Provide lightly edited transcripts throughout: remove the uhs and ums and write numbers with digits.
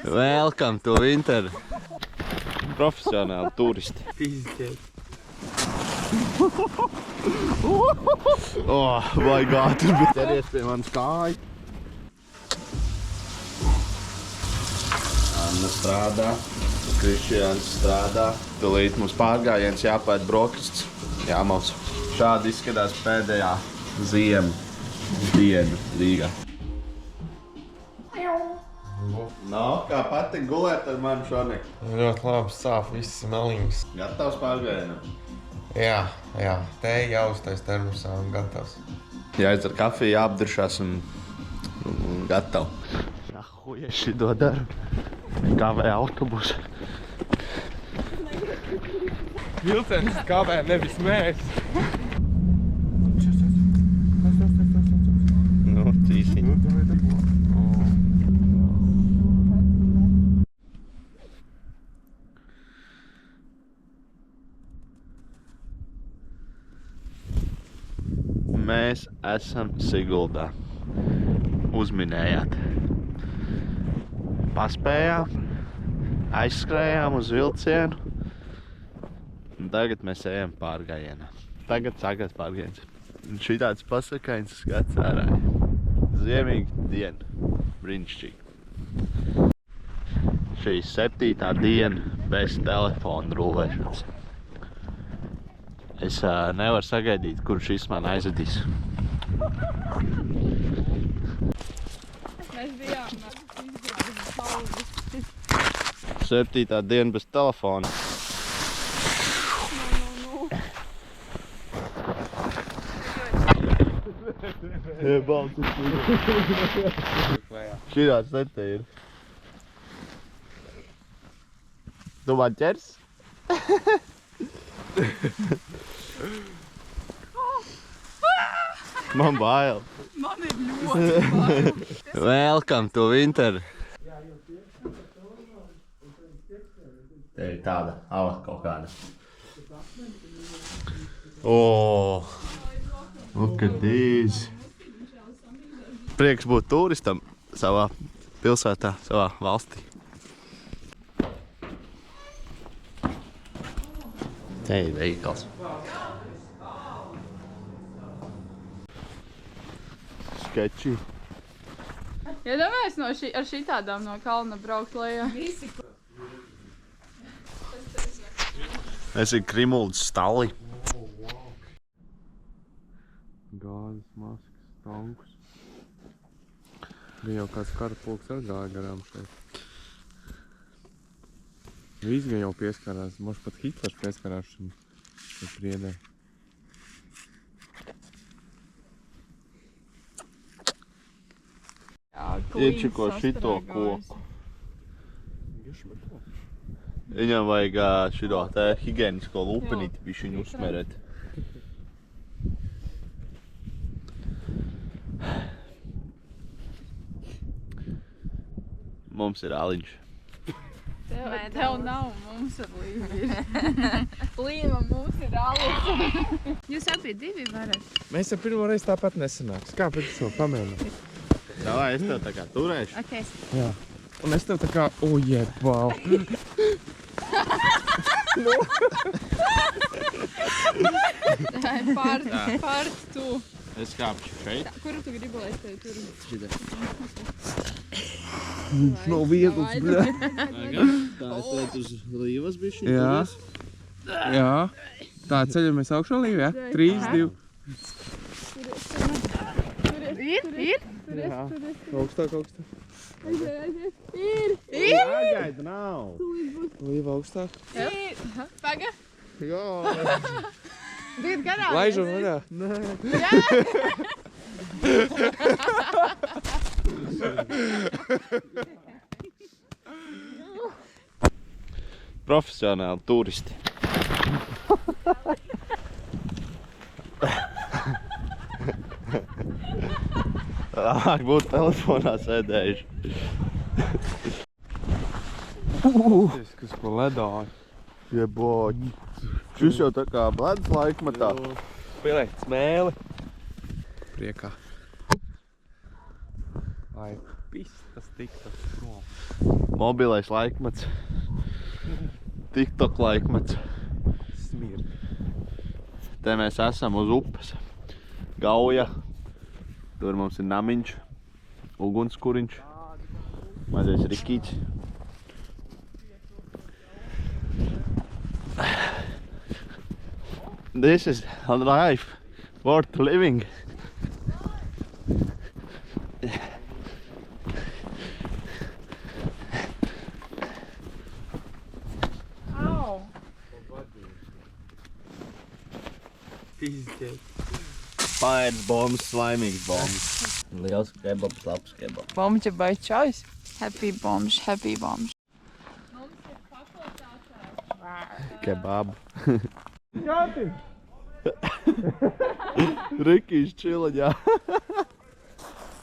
Welcome to winter. Profesionāli turisti. Oh my god, tur bija ķeries pie manas kājas. Anna strādā, Krišjāns strādā. Tūlīt mums pārgājiens jāpēd brokastis. Jāmauc. Šādi izskatās pēdējā ziema diena Rīgā. Nav, kā patīk gulēt ar mani šonakt? Ļoti labi sāp visas maliņas. Gatavs pārgājienam? Jā, tēja jāuztais termosā un gatavs. Jāizdzer kafiju, jāapduršās un gatavu. Nahuja šito daru. Kavē autobusu. Vilcens kavē, nevis mēs. Nu, cīsiņi. Mēs esam Siguldā. Uzminējāt. Paspējām, aizskrējām uz vilcienu. Un tagad mēs ejam pārgājienā. Tagad sākās pārgājiens. Un šitāds pasakains skats ārā. Ziemīga diena. Brīnišķīgi. Šī 7. diena bez telefona rulēšanas. Es nevaru sagaidīt, kur šis man aizvedīs. Mēs bijām pauzi. 7. diena bez telefona. Širāds te ir. Tu man ķers? Man bail. Man ir ļoti bail. Welcome to winter. Te ir tāda ala kaut kāda. Oh, look at these. Prieks būt turistam savā pilsētā, savā valstī. Te ir veikals. Sketči. Iedomājies ar šitādām no kalna braukt lejā. Es ir Krimuldas stalli. Gāzes maskas, tankus. Bija jau kāds karapulks ar gāja garām šeit. Visi gan jau pieskarās, možda pat Hitlers pieskarās šim priedē. Iečiko šito koku. Viņam vajag šito te higienisko lupenīti bišķiņu uzsmērēt. Mums ir aliņš. Tev nav, mums ar Līvu ir. Līva, mums ir aliņš. Jūs abi divi varat? Mēs jau pirmo reizi tāpat nesanāks. Kāpēc es to pamēģinu? Davai, es tev tā kā turēšu. Ok. Jā. Un es tev tā kā, jebal. Pārt tu. Es kāpšu šeit. Kuru tu gribi, lai es tevi turu? Šitā. Nav viegls, bļa. Tā es tev uz Līvas bišķiņu Jā. turēs. Jā. Tā ceļamies augšā Līvi, ja? 3, 2. Ir? Jā. Augstāk. Ir! Jāgaida nav. Līva augstāk. Ir! Paga! Jā. Diet garām! Laižam vaļā. Profesionāli turisti. Labāk būtu telefonā sēdējuši. Kas pa ledāju. Jeboņi. Šis jau tā kā ledus laikmatā. Spēlēt smēli. Priekā. Ai. Viss tas TikTok prom. Mobilais laikmets. TikTok laikmets. Smird. Te mēs esam uz upes. Gauja. Tur mums ir namiņš. Ugunskuriņš. Mazais rikīts. This is a life worth living. Au! Pizdiet. Pairs bombs, svaimīgs bombs. Liels kebabs, labs kebabs. Bomb your by choice. Happy bombs, happy bombs. Kebab. Rikijs čilaņā.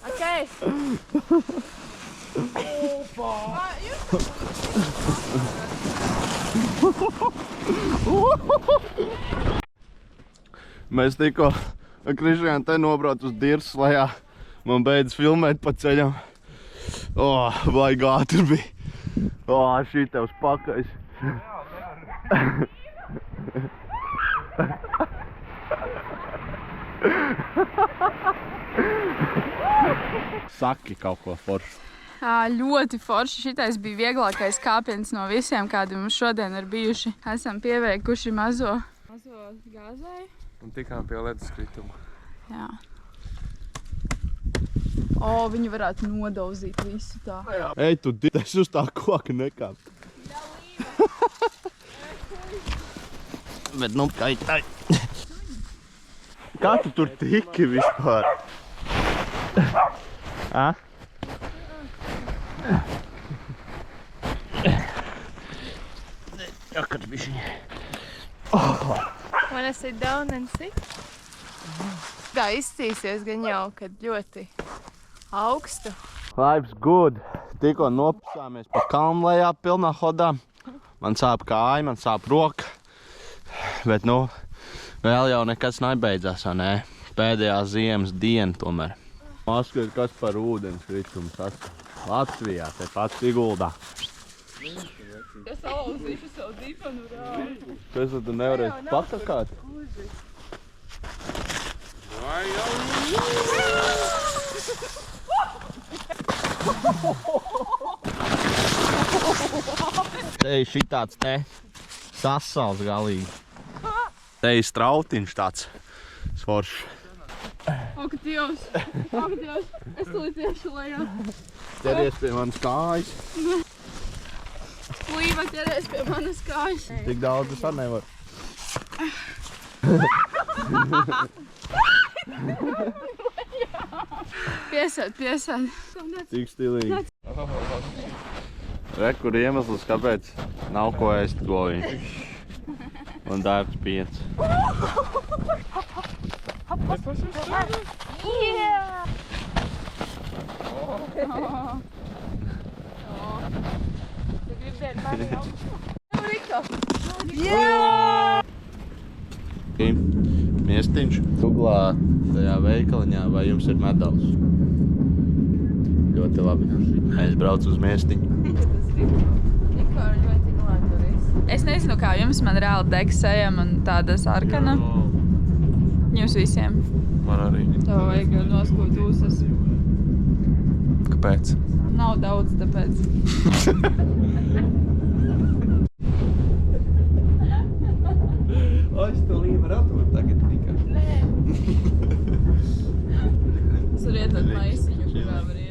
Okay. Mēs tikko ar Krišjānu te nobrauc uz Dirsas lejā. Man beidz filmēt pa ceļam. Baigā tur bija. Šī tevs pakais. Saki kaut ko foršu. Ļoti forši. Šitais bija vieglākais kāpiens no visiem, kādi mums šodien ir bijuši. Esam pieveikuši mazo gāzēju. Un tikām pie ledus krituma. Jā. Viņi varētu nodauzīt visu tā. Ej, tu es uz tā koka nekāp. Bet nu, tai. Kā tu tur tiki vispār? Jakars bišķiņ. Wanna sit down and see? Tā izcīsies gan jau, kad ļoti augstu. Life's good. Tikko nopasāmies pa kalnu lejā pilnā hodā. Man sāp kāja, man sāp roka. Bet nu, vēl jau nekas nebeidzās, vai ne? Pēdējā ziemas diena tomēr. Paskat, kas par ūdens kritumu sastāv. Latvijā, te pats Siguldā. Es salauzīšu savu dipanu rādu. Kas tu nevarēsi pakakāt? Te ir šitāds te sasals galīgi. Te ir strautiņš tāds svoršs. Ak, Dievs! Ak, Dievs! Es tūlīt tieši lejā. Ķeries pie manas kājas. Līva ķeries pie manas kājas. Tik daudz es arī nevaru. Piesēd. Tik stilīgi. Re, kur iemesls, kāpēc nav ko ēst goviņš. Un dārgs piens. Miestiņš. Googlā tajā veikaliņā, vai jums ir medaļas. Ļoti labi. Es braucu uz miestiņu. Es nezinu, kā jums, man reāli deg seja un tāda sarkana. Jums visiem. Man arī. Tev vajag noskūt ūsas. Kāpēc? Nav daudz, tāpēc. Es to līmu atveru tagad tikai. Es varu iedot maisiņu, kurā var iet.